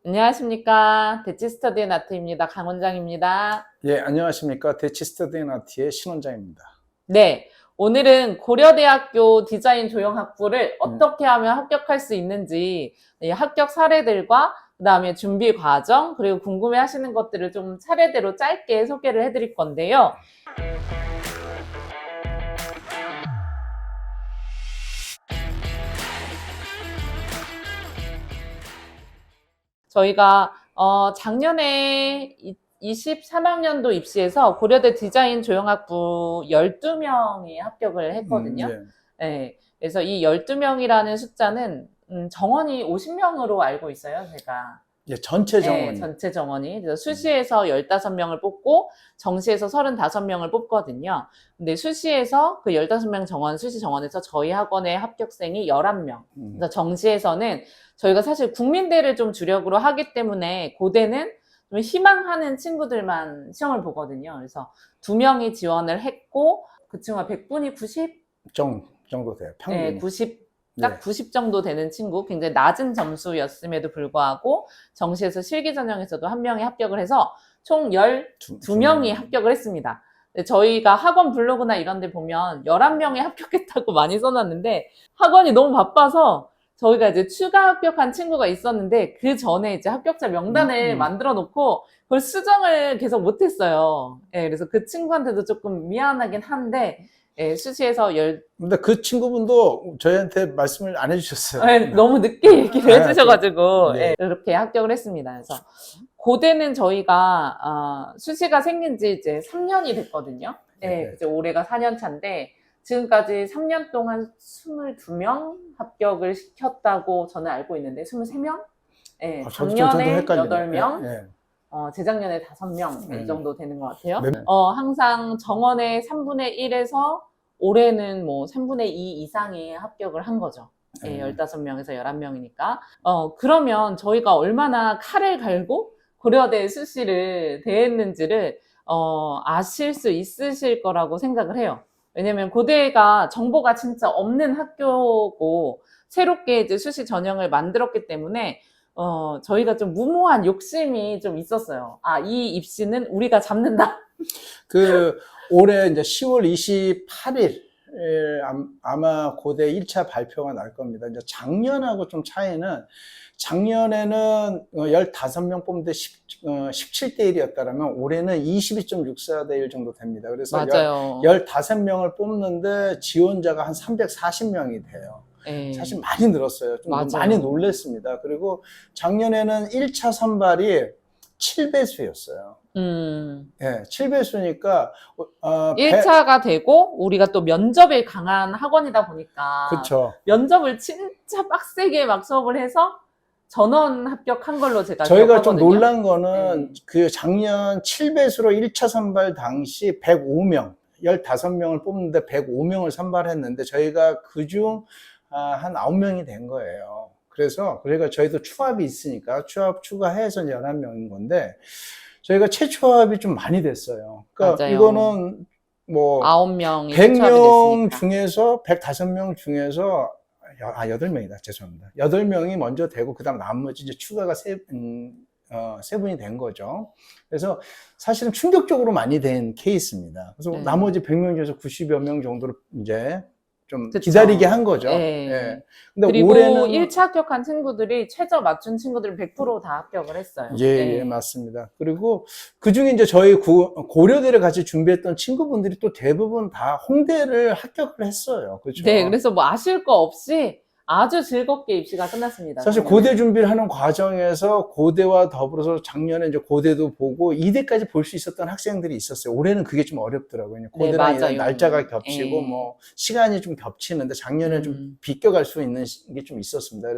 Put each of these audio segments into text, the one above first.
안녕하십니까. 대치스터디의 나트입니다. 강 원장입니다. 예, 안녕하십니까. 대치스터디나티의 신원장입니다. 네, 오늘은 고려대학교 디자인 조형학부를 어떻게 하면 합격할 수 있는지 합격 사례들과 그 다음에 준비 과정 그리고 궁금해 하시는 것들을 좀 차례대로 짧게 소개를 해드릴 건데요. 저희가 작년에 23학년도 입시에서 고려대 디자인 조형학부 12명이 합격을 했거든요. 예. 네, 그래서 이 12명이라는 숫자는 정원이 50명으로 알고 있어요, 제가. 예, 전체 정원이. 네, 전체 정원이. 그래서 수시에서 15명을 뽑고 정시에서 35명을 뽑거든요. 근데 수시에서 그 15명 정원, 수시 정원에서 저희 학원의 합격생이 11명. 그래서 정시에서는 저희가 사실 국민대를 좀 주력으로 하기 때문에 고대는 좀 희망하는 친구들만 시험을 보거든요. 그래서 2명이 지원을 했고 그 친구가 100분이 90? 정도 돼요. 평균. 네, 90. 딱 90 정도 되는 친구, 굉장히 낮은 점수였음에도 불구하고 정시에서 실기 전형에서도 1명이 합격을 해서 총 12명이 합격을 했습니다. 저희가 학원 블로그나 이런 데 보면 11명이 합격했다고 많이 써놨는데 학원이 너무 바빠서 저희가 이제 추가 합격한 친구가 있었는데 그 전에 이제 합격자 명단을 만들어 놓고 그걸 수정을 계속 못했어요. 네, 그래서 그 친구한테도 조금 미안하긴 한데 예, 수시에서 근데 그 친구분도 저희한테 말씀을 안 해주셨어요. 네, 너무 늦게 얘기를 해주셔가지고 네. 예, 이렇게 합격을 했습니다. 그래서 고대는 저희가 수시가 생긴 지 이제 3년이 됐거든요. 예, 이제 올해가 4년 차인데 지금까지 3년 동안 22명 합격을 시켰다고 저는 알고 있는데 23명? 예, 작년에 8명, 예. 재작년에 5명 이 정도 되는 것 같아요. 네. 항상 정원의 3분의 1에서 올해는 뭐 3분의 2 이상이 합격을 한 거죠. 예, 15명에서 11명이니까. 그러면 저희가 얼마나 칼을 갈고 고려대 수시를 대했는지를, 아실 수 있으실 거라고 생각을 해요. 왜냐면 고대가 정보가 진짜 없는 학교고, 새롭게 이제 수시 전형을 만들었기 때문에, 저희가 좀 무모한 욕심이 좀 있었어요. 이 입시는 우리가 잡는다. 올해 이제 10월 28일, 아마 고대 1차 발표가 날 겁니다. 이제 작년하고 좀 차이는, 작년에는 15명 뽑는데 17대 1이었다면 올해는 22.64대 1 정도 됩니다. 그래서 맞아요. 15명을 뽑는데 지원자가 한 340명이 돼요. 네. 사실 많이 늘었어요. 좀 많이 놀랬습니다. 그리고 작년에는 1차 선발이 7배수였어요. 예, 7배수니까 1차가 되고 우리가 또 면접에 강한 학원이다 보니까 그쵸. 면접을 진짜 빡세게 막 수업을 해서 전원 합격한 걸로 제가 저희가 기억하거든요. 좀 놀란 거는 그 작년 7배수로 1차 선발 당시 105명, 15명을 뽑는데 105명을 선발했는데 저희가 그중 한 9명이 된 거예요. 그래서 저희도 추합이 있으니까 추합 추가해서 11명인 건데 저희가 최초합이 좀 많이 됐어요. 그러니까 맞아요. 이거는 뭐 9명이 100명 중에서 105명 중에서 8명이다. 죄송합니다. 8명이 먼저 되고 그다음 나머지 이제 추가가 세 분이 된 거죠. 그래서 사실은 충격적으로 많이 된 케이스입니다. 그래서 나머지 100명 중에서 90여 명 정도를 이제 좀 그쵸. 기다리게 한 거죠. 예. 근데 그리고 올해는 1차 합격한 친구들이 최저 맞춘 친구들은 100% 다 합격을 했어요. 예, 맞습니다. 그리고 그 중에 이제 저희 고려대를 같이 준비했던 친구분들이 또 대부분 다 홍대를 합격을 했어요. 그렇죠? 네, 그래서 뭐 아실 거 없이 아주 즐겁게 입시가 끝났습니다. 사실 고대 준비를 하는 과정에서 고대와 더불어서 작년에 이제 고대도 보고 이대까지 볼 수 있었던 학생들이 있었어요. 올해는 그게 좀 어렵더라고요. 고대랑 네, 날짜가 겹치고 뭐 시간이 좀 겹치는데 작년에 좀 비껴갈 수 있는 게 좀 있었습니다.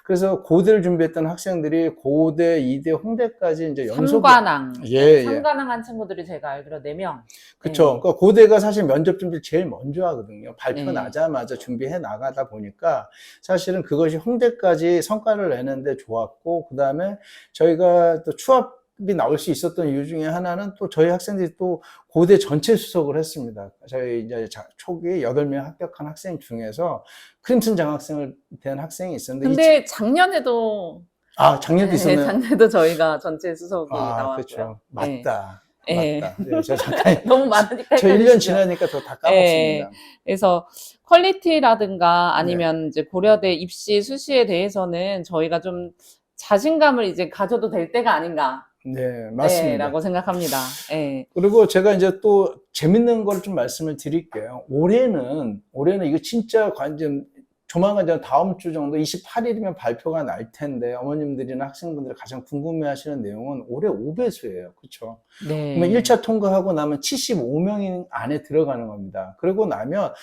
그래서 고대를 준비했던 학생들이 고대, 이대, 홍대까지 이제 연속 3관왕. 3관왕한 친구들이 제가 알기로 4명. 그렇죠. 그러니까 고대가 사실 면접 준비를 제일 먼저 하거든요. 발표 나자마자 준비해 나가다 보니까 사실은 그것이 홍대까지 성과를 내는데 좋았고, 그 다음에 저희가 또 추합이 나올 수 있었던 이유 중에 하나는 또 저희 학생들이 또 고대 전체 수석을 했습니다. 저희 이제 초기에 8명 합격한 학생 중에서 크림슨 장학생을 된 학생이 있었는데. 근데 작년에도 작년도 네, 있었네요. 작년에도 저희가 전체 수석이 아, 나왔고요. 그렇죠. 네. 맞다. 네. 맞다. 네, 저 잠깐 너무 많으니까 저 1년 헷갈리시죠? 지나니까 더 다 네. 까먹습니다. 그래서 퀄리티라든가 네. 아니면 이제 고려대 입시 수시에 대해서는 저희가 좀 자신감을 이제 가져도 될 때가 아닌가. 네, 맞습니다. 라고 생각합니다. 네. 그리고 제가 이제 또 재밌는 걸 좀 말씀을 드릴게요. 올해는 이거 진짜 관전 조만간 전 다음 주 정도 28일이면 발표가 날 텐데 어머님들이나 학생분들이 가장 궁금해 하시는 내용은 올해 5배수예요. 그렇죠? 네. 그러면 1차 통과하고 나면 75명 안에 들어가는 겁니다. 그러고 나면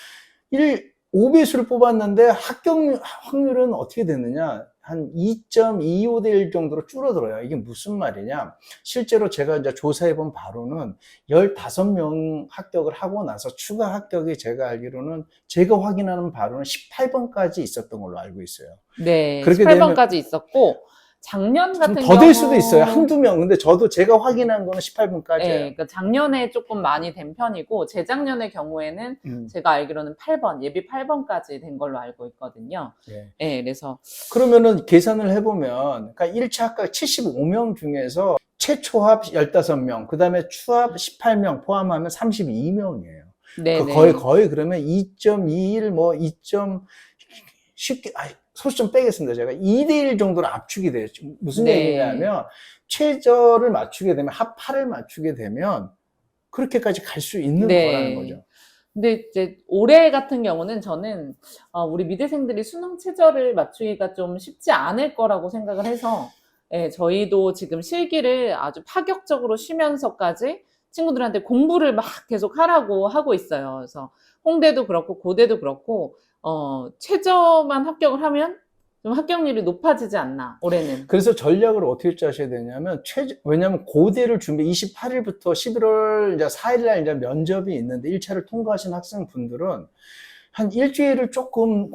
5배수를 뽑았는데 합격 확률은 어떻게 되느냐? 한 2.25대 1 정도로 줄어들어요. 이게 무슨 말이냐? 실제로 제가 이제 조사해본 바로는 15명 합격을 하고 나서 추가 합격이 제가 알기로는 제가 확인하는 바로는 18번까지 있었던 걸로 알고 있어요. 네. 그렇게 18번까지 있었고 작년 같은 더 될 수도 있어요. 한두 명. 근데 저도 제가 확인한 거는 18번까지예요. 네, 그러니까 작년에 조금 많이 된 편이고 재작년의 경우에는 제가 알기로는 8번, 예비 8번까지 된 걸로 알고 있거든요. 네. 네, 그래서 그러면은 계산을 해보면 그러니까 1차 합격 75명 중에서 최초합 15명, 그 다음에 추합 18명 포함하면 32명이에요. 네, 거의 그러면 2.21 뭐 2점 쉽게 소수 좀 빼겠습니다. 제가 2대1 정도로 압축이 돼요. 무슨 네. 얘기냐면 최저를 맞추게 되면 합파를 맞추게 되면 그렇게까지 갈 수 있는 네. 거라는 거죠. 근데 이제 올해 같은 경우는 저는 우리 미대생들이 수능 최저를 맞추기가 좀 쉽지 않을 거라고 생각을 해서 예, 저희도 지금 실기를 아주 파격적으로 쉬면서까지 친구들한테 공부를 막 계속 하라고 하고 있어요. 그래서 홍대도 그렇고 고대도 그렇고 최저만 합격을 하면 좀 합격률이 높아지지 않나 올해는. 그래서 전략을 어떻게 짜셔야 되냐면 왜냐하면 고대를 준비 28일부터 11월 이제 4일날 이제 면접이 있는데 1차를 통과하신 학생분들은 한 일주일을 조금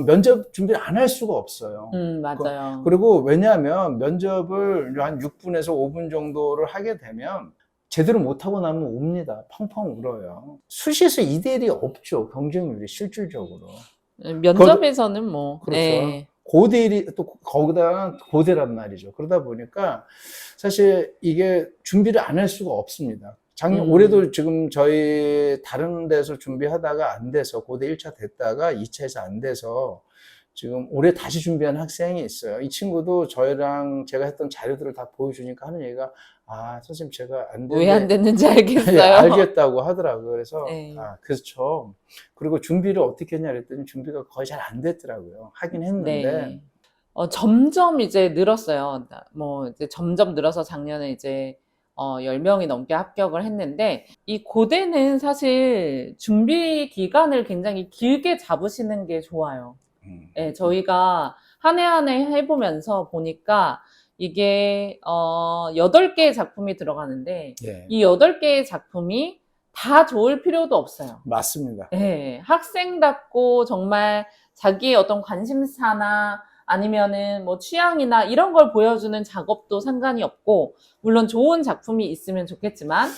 면접 준비를 안 할 수가 없어요. 맞아요. 그리고 왜냐하면 면접을 한 6분에서 5분 정도를 하게 되면 제대로 못하고 나면 웁니다. 펑펑 울어요. 수시에서 2대1이 없죠. 경쟁률이 실질적으로. 면접에서는 뭐. 그렇죠. 예. 고대1이 또 거기다가 고대란 말이죠. 그러다 보니까 사실 이게 준비를 안 할 수가 없습니다. 올해도 지금 저희 다른 데서 준비하다가 안 돼서 고대 1차 됐다가 2차에서 안 돼서 지금 올해 다시 준비한 학생이 있어요. 이 친구도 저희랑 제가 했던 자료들을 다 보여주니까 하는 얘기가 선생님 제가 안 됐는데 왜 안 됐는지 알겠어요. 알겠다고 하더라고요. 그래서 네. 그렇죠. 그리고 준비를 어떻게 했냐 그랬더니 준비가 거의 잘 안 됐더라고요. 하긴 했는데 네. 점점 이제 늘었어요. 뭐 이제 점점 늘어서 작년에 이제 10명이 넘게 합격을 했는데 이 고대는 사실 준비 기간을 굉장히 길게 잡으시는 게 좋아요. 네, 저희가 한 해 한 해 해보면서 보니까 이게 8개의 작품이 들어가는데 예. 이 8개의 작품이 다 좋을 필요도 없어요. 맞습니다. 네, 학생답고 정말 자기의 어떤 관심사나 아니면은 뭐 취향이나 이런 걸 보여주는 작업도 상관이 없고 물론 좋은 작품이 있으면 좋겠지만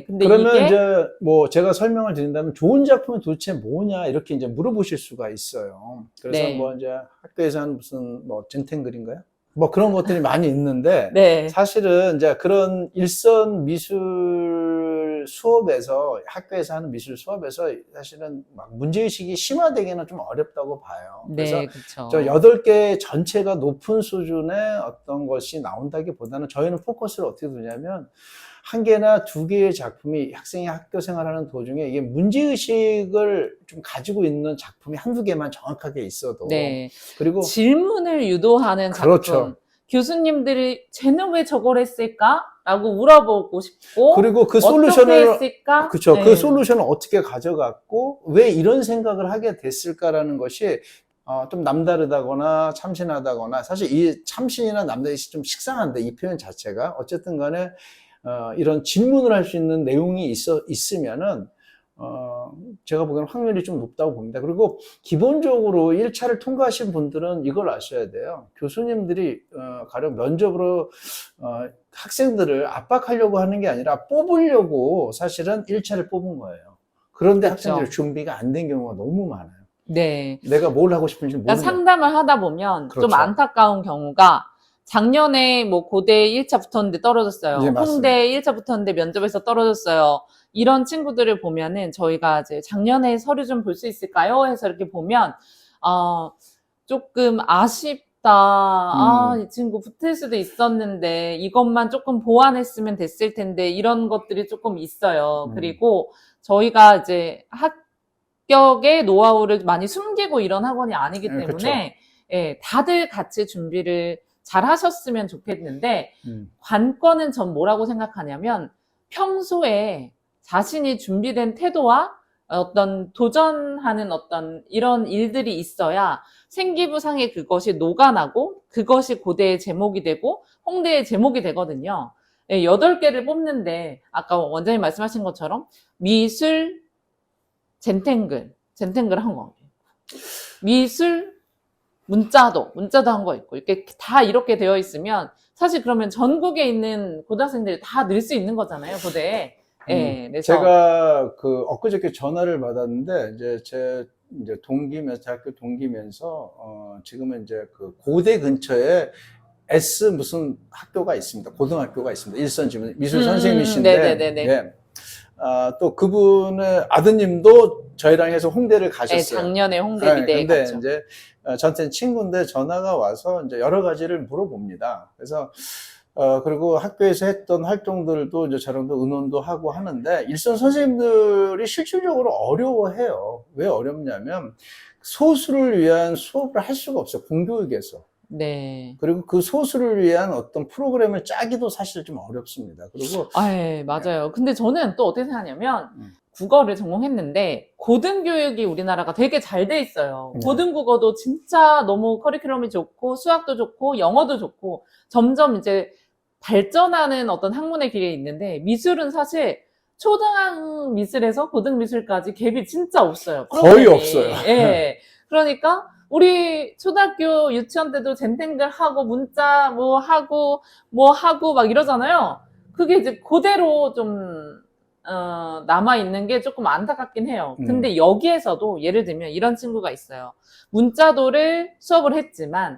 근데 그러면 이게 이제 뭐 제가 설명을 드린다면 좋은 작품은 도대체 뭐냐 이렇게 이제 물어보실 수가 있어요. 그래서 네. 뭐 이제 학교에서 하는 무슨 뭐 젠탱글인가요? 뭐 그런 것들이 많이 있는데 네. 사실은 이제 그런 일선 미술 수업에서 학교에서 하는 미술 수업에서 사실은 막 문제의식이 심화되기는 좀 어렵다고 봐요. 그래서 네, 그렇죠. 저 8개 전체가 높은 수준의 어떤 것이 나온다기보다는 저희는 포커스를 어떻게 두냐면 1개나 2개의 작품이 학생이 학교 생활하는 도중에 이게 문제의식을 좀 가지고 있는 작품이 1-2개만 정확하게 있어도 네. 그리고 질문을 유도하는 작품. 그렇죠. 교수님들이 쟤는 왜 저걸 했을까? 라고 물어보고 싶고 그리고 그 어떻게 솔루션을 했을까? 그렇죠. 네. 그 솔루션을 어떻게 가져갔고 왜 이런 생각을 하게 됐을까라는 것이 좀 남다르다거나 참신하다거나 사실 이 참신이나 남다르시 좀 식상한데 이 표현 자체가 어쨌든 간에 이런 질문을 할 수 있는 내용이 있으면은 제가 보기에는 확률이 좀 높다고 봅니다. 그리고 기본적으로 1차를 통과하신 분들은 이걸 아셔야 돼요. 교수님들이 가령 면접으로 학생들을 압박하려고 하는 게 아니라 뽑으려고 사실은 1차를 뽑은 거예요. 그런데 그렇죠. 학생들이 준비가 안 된 경우가 너무 많아요. 네. 내가 뭘 하고 싶은지 모르는 그러니까 상담을 하다 보면 그렇죠. 좀 안타까운 경우가 작년에 뭐 고대 1차 붙었는데 떨어졌어요. 네, 맞습니다. 홍대 1차 붙었는데 면접에서 떨어졌어요. 이런 친구들을 보면은 저희가 이제 작년에 서류 좀 볼 수 있을까요? 해서 이렇게 보면, 조금 아쉽다. 이 친구 붙을 수도 있었는데 이것만 조금 보완했으면 됐을 텐데 이런 것들이 조금 있어요. 그리고 저희가 이제 합격의 노하우를 많이 숨기고 이런 학원이 아니기 때문에 그쵸. 예, 다들 같이 준비를 잘 하셨으면 좋겠는데 관건은 전 뭐라고 생각하냐면 평소에 자신이 준비된 태도와 어떤 도전하는 어떤 이런 일들이 있어야 생기부상에 그것이 녹아나고 그것이 고대의 제목이 되고 홍대의 제목이 되거든요. 8개를 뽑는데 아까 원장님 말씀하신 것처럼 미술, 젠탱글 한 거. 미술, 문자도 한 거 있고 이렇게 다 이렇게 되어 있으면 사실 그러면 전국에 있는 고등학생들이 다 늘 수 있는 거잖아요, 고대에. 예, 그래서 제가 엊그저께 전화를 받았는데 이제 동기면서 대학교 동기면서 지금은 이제 그 고대 근처에 S 무슨 학교가 있습니다. 고등학교가 있습니다. 일선 지금 미술 선생님이신데 네네네네. 예. 또 그분의 아드님도 저희랑 해서 홍대를 네, 가셨어요. 작년에 홍대 미대에 근데 갔죠. 이제 저한테는 친구인데 전화가 와서 이제 여러 가지를 물어봅니다. 그래서 그리고 학교에서 했던 활동들도 이제 저랑도 의논도 하고 하는데 일선 선생님들이 실질적으로 어려워해요. 왜 어렵냐면 소수를 위한 수업을 할 수가 없어요. 공교육에서. 네. 그리고 그 소수를 위한 어떤 프로그램을 짜기도 사실 좀 어렵습니다. 그리고 예, 맞아요. 근데 저는 또 어떻게 생각하냐면 국어를 전공했는데 고등교육이 우리나라가 되게 잘 돼 있어요. 네. 고등국어도 진짜 너무 커리큘럼이 좋고 수학도 좋고 영어도 좋고 점점 이제 발전하는 어떤 학문의 길에 있는데 미술은 사실 초등 미술에서 고등 미술까지 갭이 진짜 없어요. 거의 프로그램이. 없어요. 예. 그러니까 우리 초등학교 유치원 때도 젠탱글 하고 문자 뭐 하고 막 이러잖아요. 그게 이제 그대로 좀 남아있는 게 조금 안타깝긴 해요. 근데 여기에서도 예를 들면 이런 친구가 있어요. 문자도를 수업을 했지만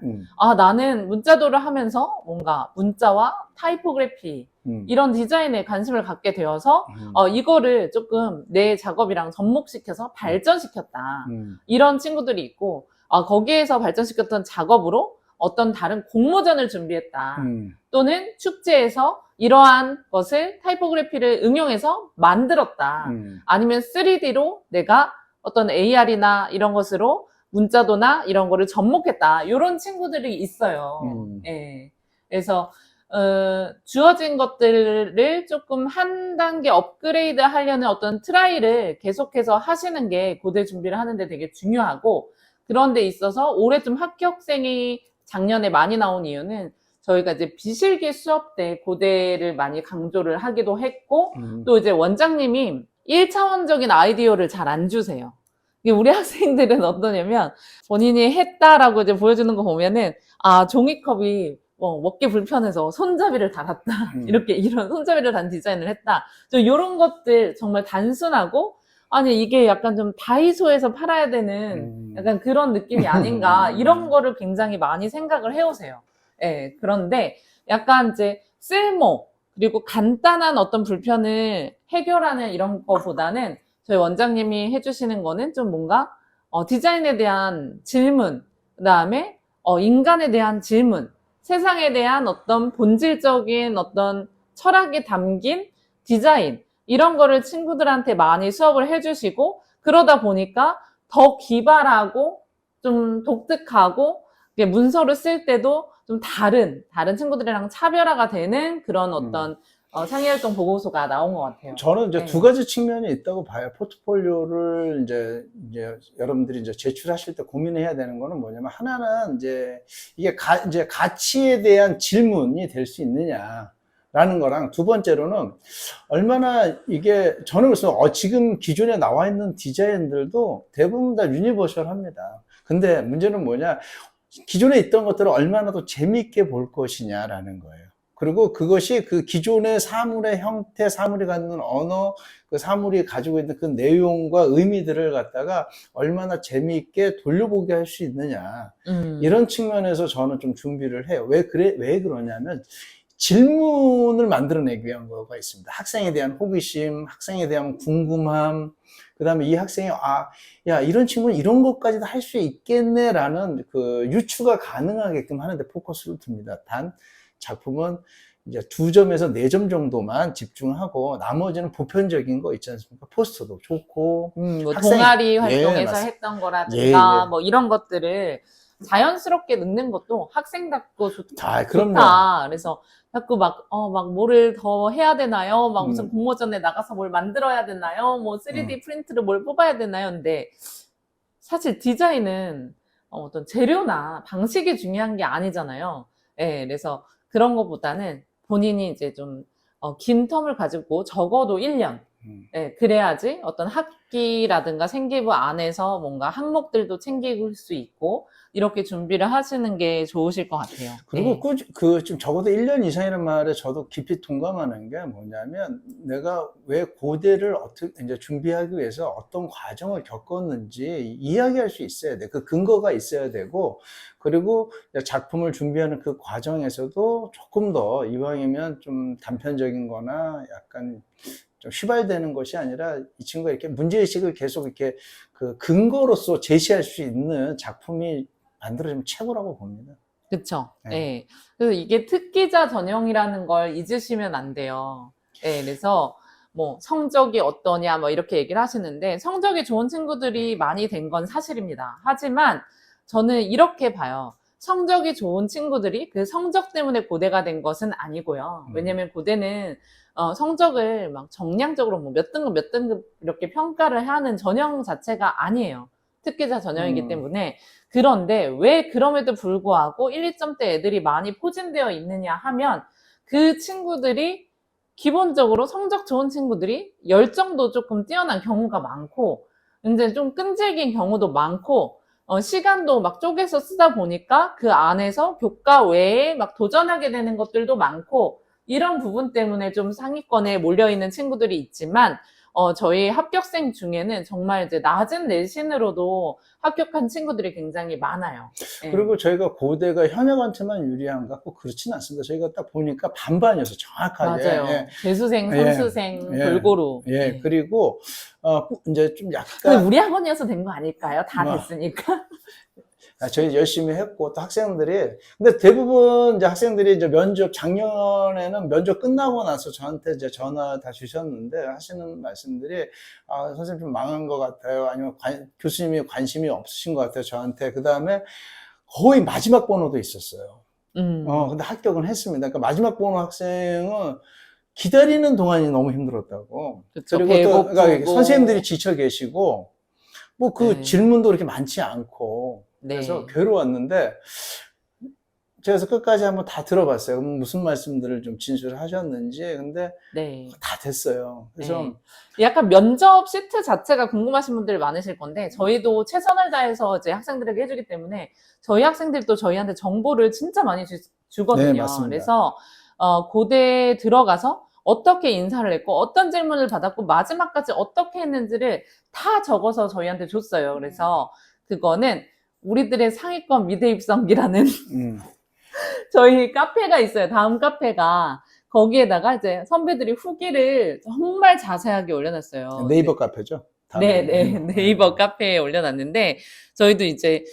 나는 문자도를 하면서 뭔가 문자와 타이포그래피 이런 디자인에 관심을 갖게 되어서 이거를 조금 내 작업이랑 접목시켜서 발전시켰다. 이런 친구들이 있고 거기에서 발전시켰던 작업으로 어떤 다른 공모전을 준비했다. 또는 축제에서 이러한 것을 타이포그래피를 응용해서 만들었다. 아니면 3D로 내가 어떤 AR이나 이런 것으로 문자도나 이런 거를 접목했다. 이런 친구들이 있어요. 예. 그래서 주어진 것들을 조금 한 단계 업그레이드 하려는 어떤 트라이를 계속해서 하시는 게 고대 준비를 하는데 되게 중요하고 그런 데 있어서 올해 좀 합격생이 작년에 많이 나온 이유는 저희가 이제 비실기 수업 때 고대를 많이 강조를 하기도 했고 또 이제 원장님이 1차원적인 아이디어를 잘 안 주세요. 이게 우리 학생들은 어떠냐면 본인이 했다라고 이제 보여주는 거 보면은 종이컵이 먹기 불편해서 손잡이를 달았다. 이런 손잡이를 단 디자인을 했다. 이런 것들 정말 단순하고 아니 이게 약간 좀 다이소에서 팔아야 되는 약간 그런 느낌이 아닌가 이런 거를 굉장히 많이 생각을 해오세요. 예, 그런데 약간 이제 쓸모 그리고 간단한 어떤 불편을 해결하는 이런 거보다는 저희 원장님이 해주시는 거는 좀 뭔가 디자인에 대한 질문 그다음에 인간에 대한 질문 세상에 대한 어떤 본질적인 어떤 철학이 담긴 디자인 이런 거를 친구들한테 많이 수업을 해주시고 그러다 보니까 더 기발하고 좀 독특하고 문서를 쓸 때도 좀 다른 친구들이랑 차별화가 되는 그런 어떤 상해활동 보고서가 나온 것 같아요. 저는 이제 네. 두 가지 측면이 있다고 봐요. 포트폴리오를 이제 여러분들이 이제 제출하실 때 고민해야 되는 거는 뭐냐면 하나는 이제 이게 이제 가치에 대한 질문이 될 수 있느냐라는 거랑 두 번째로는 얼마나 이게 저는 그래서 지금 기존에 나와 있는 디자인들도 대부분 다 유니버셜합니다. 근데 문제는 뭐냐? 기존에 있던 것들을 얼마나 더 재미있게 볼 것이냐라는 거예요. 그리고 그것이 그 기존의 사물의 형태, 사물이 갖는 언어, 그 사물이 가지고 있는 그 내용과 의미들을 갖다가 얼마나 재미있게 돌려보게 할 수 있느냐. 이런 측면에서 저는 좀 준비를 해요. 왜 그러냐면 질문을 만들어내기 위한 거가 있습니다. 학생에 대한 호기심, 학생에 대한 궁금함, 그 다음에 이 학생이, 야, 이런 친구는 이런 것까지도 할 수 있겠네라는 그 유추가 가능하게끔 하는데 포커스를 둡니다. 단, 작품은 이제 2점에서 4점 정도만 집중하고 나머지는 보편적인 거 있지 않습니까? 포스터도 좋고 뭐 학생이, 동아리 활동에서 맞습니다. 했던 거라든가 예. 뭐 이런 것들을 자연스럽게 넣는 것도 학생답고 그럼요. 좋다. 그래서 자꾸 막 뭐를 더 해야 되나요? 막 무슨 공모전에 나가서 뭘 만들어야 되나요? 뭐 3D 프린트를 뭘 뽑아야 되나요? 근데 사실 디자인은 어떤 재료나 방식이 중요한 게 아니잖아요. 예, 그래서 그런 것보다는 본인이 이제 좀 긴 텀을 가지고 적어도 1년. 예, 그래야지 어떤 학기라든가 생기부 안에서 뭔가 항목들도 챙길 수 있고 이렇게 준비를 하시는 게 좋으실 것 같아요. 그리고 예. 좀 적어도 1년 이상이라는 말에 저도 깊이 동감하는 게 뭐냐면 내가 왜 고대를 어떻게 이제 준비하기 위해서 어떤 과정을 겪었는지 이야기할 수 있어야 돼. 그 근거가 있어야 되고, 그리고 작품을 준비하는 그 과정에서도 조금 더 이왕이면 좀 단편적인 거나 약간 좀 휘발되는 것이 아니라 이 친구가 이렇게 문제의식을 계속 이렇게 그 근거로서 제시할 수 있는 작품이 만들어지면 최고라고 봅니다. 그쵸. 네. 예. 그래서 이게 특기자 전형이라는 걸 잊으시면 안 돼요. 예, 그래서 뭐 성적이 어떠냐 뭐 이렇게 얘기를 하시는데 성적이 좋은 친구들이 많이 된 건 사실입니다. 하지만 저는 이렇게 봐요. 성적이 좋은 친구들이 그 성적 때문에 고대가 된 것은 아니고요. 왜냐면 고대는 성적을 막 정량적으로 뭐 몇 등급 이렇게 평가를 하는 전형 자체가 아니에요. 특기자 전형이기 때문에. 그런데 왜 그럼에도 불구하고 1, 2점대 애들이 많이 포진되어 있느냐 하면 그 친구들이 기본적으로 성적 좋은 친구들이 열정도 조금 뛰어난 경우가 많고 이제 좀 끈질긴 경우도 많고 시간도 막 쪼개서 쓰다 보니까 그 안에서 교과 외에 막 도전하게 되는 것들도 많고 이런 부분 때문에 좀 상위권에 몰려있는 친구들이 있지만 저희 합격생 중에는 정말 이제 낮은 내신으로도 합격한 친구들이 굉장히 많아요. 예. 그리고 저희가 고대가 현역한테만 유리한가? 꼭 그렇지는 않습니다. 저희가 딱 보니까 반반이어서 정확하게. 맞아요. 예. 재수생, 선수생 골고루. 예. 그리고, 이제 좀 근데 약간. 우리 학원이어서 된 거 아닐까요? 다 됐으니까. 저희 열심히 했고, 또 학생들이, 근데 대부분 이제 학생들이 이제 작년에는 면접 끝나고 나서 저한테 이제 전화 다 주셨는데, 하시는 말씀들이, 선생님 좀 망한 것 같아요. 아니면 교수님이 관심이 없으신 것 같아요. 저한테. 그 다음에 거의 마지막 번호도 있었어요. 근데 합격은 했습니다. 그러니까 마지막 번호 학생은 기다리는 동안이 너무 힘들었다고. 그쵸, 그리고 또, 그러니까 배고프고. 선생님들이 지쳐 계시고, 뭐 그 네. 질문도 그렇게 많지 않고, 그래서 네. 괴로웠는데, 제가 끝까지 한번 다 들어봤어요. 무슨 말씀들을 좀 진술하셨는지. 근데 네. 다 됐어요. 그래서 네. 약간 면접 시트 자체가 궁금하신 분들이 많으실 건데 저희도 최선을 다해서 이제 학생들에게 해주기 때문에 저희 학생들도 저희한테 정보를 진짜 많이 주거든요. 네, 맞습니다. 그래서 고대에 들어가서 어떻게 인사를 했고 어떤 질문을 받았고 마지막까지 어떻게 했는지를 다 적어서 저희한테 줬어요. 그래서 그거는 우리들의 상위권 미대 입성기라는 저희 카페가 있어요. 다음 카페가. 거기에다가 이제 선배들이 후기를 정말 자세하게 올려놨어요. 네이버 카페죠? 네, 네이버 카페에 올려놨는데, 저희도 이제,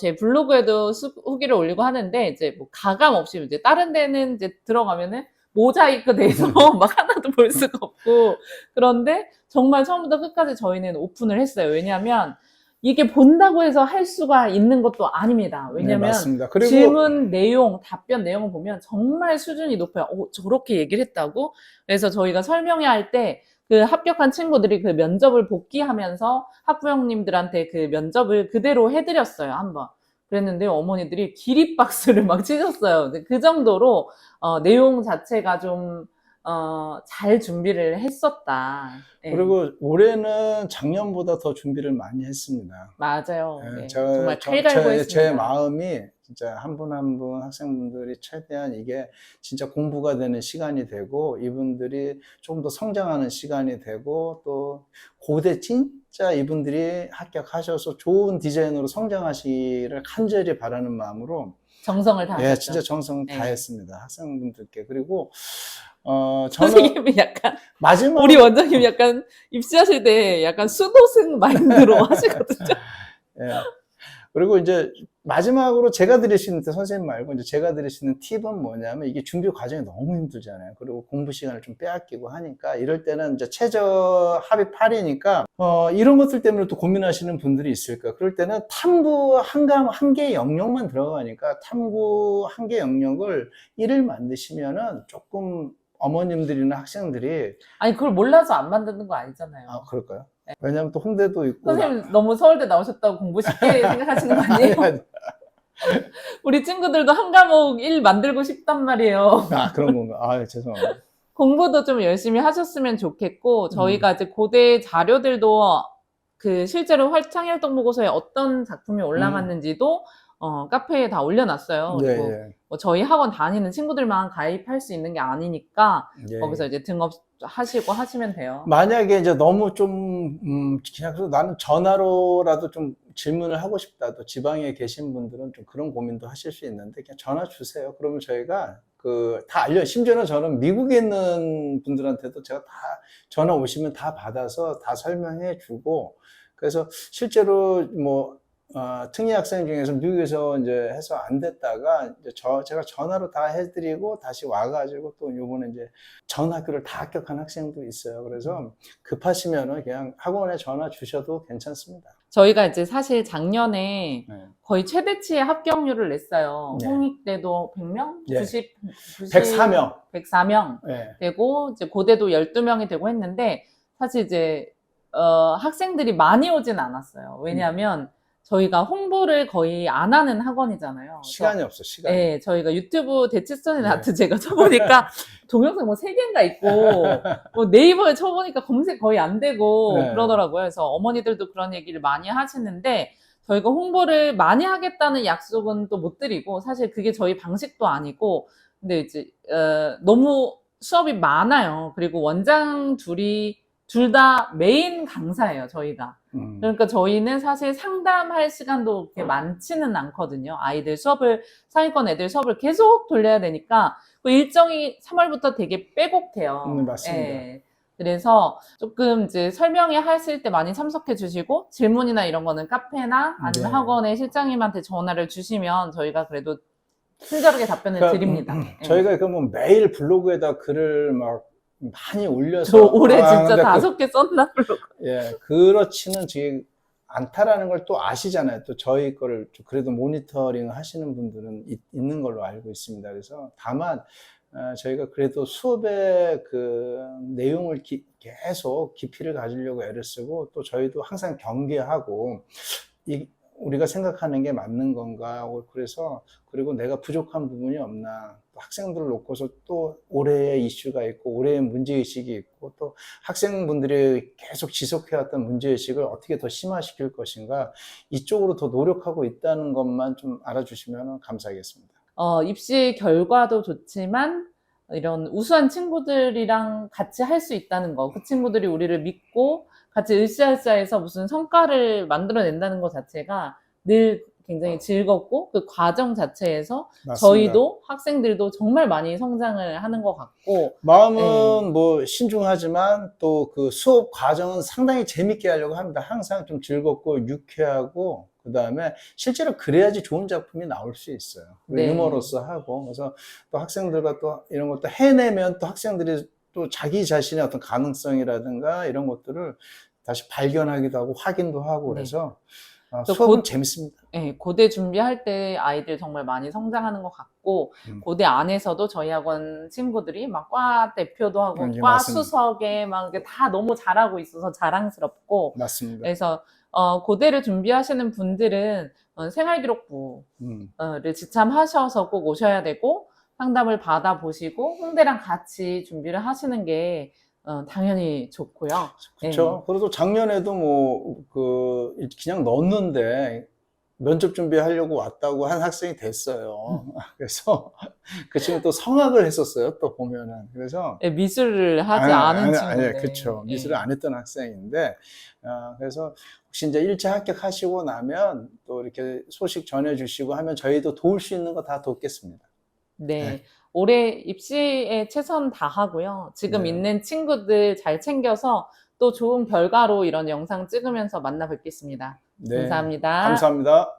제 블로그에도 후기를 올리고 하는데, 이제 뭐 가감 없이 이제 다른 데는 이제 들어가면은 모자이크 돼서 막 하나도 볼 수가 없고, 그런데 정말 처음부터 끝까지 저희는 오픈을 했어요. 왜냐면, 이게 본다고 해서 할 수가 있는 것도 아닙니다. 왜냐면 맞습니다. 그리고 질문 내용, 답변 내용을 보면 정말 수준이 높아요. 저렇게 얘기를 했다고? 그래서 저희가 설명회 할 때 그 합격한 친구들이 그 면접을 복귀하면서 학부형님들한테 그 면접을 그대로 해드렸어요, 한번. 그랬는데 어머니들이 기립박수를 막 치셨어요. 그 정도로 내용 자체가 좀 잘 준비를 했었다. 예. 그리고 올해는 작년보다 더 준비를 많이 했습니다. 맞아요. 예, 네. 정말 칼갈고 제 했습니다. 마음이 진짜 한 분 한 분 학생분들이 최대한 이게 진짜 공부가 되는 시간이 되고 이분들이 좀 더 성장하는 시간이 되고 또 고대 진짜 이분들이 합격하셔서 좋은 디자이너로 성장하시기를 간절히 바라는 마음으로 정성을 다하셨죠. 예, 진짜 정성 네. 다했습니다. 학생분들께. 그리고 저는 선생님이 약간 마지막 우리 원장님 약간 입시하실 때 약간 수도승 마인드로 하시거든요. 예. 그리고 이제 마지막으로 제가 드릴 수 있는 선생님 말고 이제 제가 드릴 수 있는 팁은 뭐냐면 이게 준비 과정이 너무 힘들잖아요. 그리고 공부 시간을 좀 빼앗기고 하니까 이럴 때는 이제 최저 합의 8이니까 이런 것들 때문에 또 고민하시는 분들이 있을까. 그럴 때는 탐구 한 개의 영역만 들어가니까 탐구 한 개 영역을 1을 만드시면은 조금 어머님들이나 학생들이 아니 그걸 몰라서 안 만드는 거 아니잖아요. 아 그럴까요? 왜냐면 또 홍대도 있고 선생님 너무 서울대 나오셨다고 공부 쉽게 생각하시는 거 아니에요? 우리 친구들도 한 과목 1 만들고 싶단 말이에요. 아 그런 건가? 아 죄송합니다. 공부도 좀 열심히 하셨으면 좋겠고 저희가 이제 고대 자료들도 그 실제로 창의활동보고서에 어떤 작품이 올라갔는지도 카페에 다 올려놨어요. 예, 그리고 예. 뭐 저희 학원 다니는 친구들만 가입할 수 있는 게 아니니까 예. 거기서 이제 등업 하시고 하시면 돼요. 만약에 이제 너무 좀, 그냥 그래서 나는 전화로라도 좀 질문을 하고 싶다. 또 지방에 계신 분들은 좀 그런 고민도 하실 수 있는데, 그냥 전화 주세요. 그러면 저희가 다 심지어는 저는 미국에 있는 분들한테도 제가 다 전화 오시면 다 받아서 다 설명해 주고, 그래서 실제로 뭐, 특례 학생 중에서 미국에서 이제 해서 안 됐다가 이제 제가 전화로 다 해드리고 다시 와가지고 또 요번에 이제 전 학교를 다 합격한 학생도 있어요. 그래서 급하시면은 그냥 학원에 전화 주셔도 괜찮습니다. 저희가 이제 사실 작년에 네. 거의 최대치의 합격률을 냈어요. 네. 홍익대도 100명? 예. 90, 104명. 104명 네. 되고, 이제 고대도 12명이 되고 했는데, 사실 이제, 학생들이 많이 오진 않았어요. 왜냐하면 저희가 홍보를 거의 안 하는 학원이잖아요. 시간이 없어, 시간이. 네, 저희가 유튜브 대치스터디 네. 나트 제가 쳐보니까 동영상 뭐 3개인가 있고, 뭐 네이버에 쳐보니까 검색 거의 안 되고 네. 그러더라고요. 그래서 어머니들도 그런 얘기를 많이 하시는데, 저희가 홍보를 많이 하겠다는 약속은 또 못 드리고, 사실 그게 저희 방식도 아니고, 근데 이제, 너무 수업이 많아요. 그리고 원장 둘 다 메인 강사예요, 저희가. 그러니까 저희는 사실 상담할 시간도 그렇게 많지는 않거든요. 상위권 애들 수업을 계속 돌려야 되니까 그 일정이 3월부터 되게 빼곡해요. 맞습니다. 예. 그래서 조금 이제 설명회 하실 때 많이 참석해 주시고 질문이나 이런 거는 카페나 아니면 네. 학원의 실장님한테 전화를 주시면 저희가 그래도 친절하게 답변을 드립니다. 예. 저희가 그러면 매일 블로그에다 글을 막 많이 올려서 저 올해 진짜 근데 5개 썼나? 예, 그렇지는 지금 않다라는 걸 또 아시잖아요. 또 저희 거를 그래도 모니터링 하시는 분들은 있는 걸로 알고 있습니다. 그래서 다만 저희가 그래도 수업의 그 내용을 계속 깊이를 가지려고 애를 쓰고 또 저희도 항상 경계하고 우리가 생각하는 게 맞는 건가? 그래서 그리고 내가 부족한 부분이 없나? 또 학생들을 놓고서 또 올해의 이슈가 있고 올해의 문제의식이 있고 또 학생분들이 계속 지속해왔던 문제의식을 어떻게 더 심화시킬 것인가? 이쪽으로 더 노력하고 있다는 것만 좀 알아주시면 감사하겠습니다. 입시 결과도 좋지만 이런 우수한 친구들이랑 같이 할 수 있다는 거, 그 친구들이 우리를 믿고 같이 으쌰으쌰해서 무슨 성과를 만들어낸다는 것 자체가 늘 굉장히 즐겁고 그 과정 자체에서 맞습니다. 저희도 학생들도 정말 많이 성장을 하는 것 같고 마음은 뭐 신중하지만 또 그 수업 과정은 상당히 재밌게 하려고 합니다. 항상 좀 즐겁고 유쾌하고 그 다음에 실제로 그래야지 좋은 작품이 나올 수 있어요. 네. 유머러스 하고 그래서 또 학생들과 또 이런 것도 해내면 또 학생들이 또 자기 자신의 어떤 가능성이라든가 이런 것들을 다시 발견하기도 하고 확인도 하고 그래서 수업은 재밌습니다. 네, 고대 준비할 때 아이들 정말 많이 성장하는 것 같고 고대 안에서도 저희 학원 친구들이 막 과 대표도 하고 과 맞습니다. 수석에 막 다 너무 잘하고 있어서 자랑스럽고 맞습니다. 그래서 고대를 준비하시는 분들은 생활기록부를 지참하셔서 꼭 오셔야 되고 상담을 받아보시고 홍대랑 같이 준비를 하시는 게 당연히 좋고요. 그렇죠. 그래도 작년에도 뭐 그냥 넣었는데 면접 준비하려고 왔다고 한 학생이 됐어요. 그래서 그 친구 또 성악을 했었어요. 또 보면은. 그래서 네, 미술을 하지 않은 친구인데. 그렇죠. 미술을 안 했던 학생인데, 그래서 혹시 이제 1차 합격하시고 나면 또 이렇게 소식 전해주시고 하면 저희도 도울 수 있는 거 다 돕겠습니다. 네. 네. 올해 입시에 최선 다하고요. 지금 네. 있는 친구들 잘 챙겨서 또 좋은 결과로 이런 영상 찍으면서 만나 뵙겠습니다. 네. 감사합니다. 감사합니다.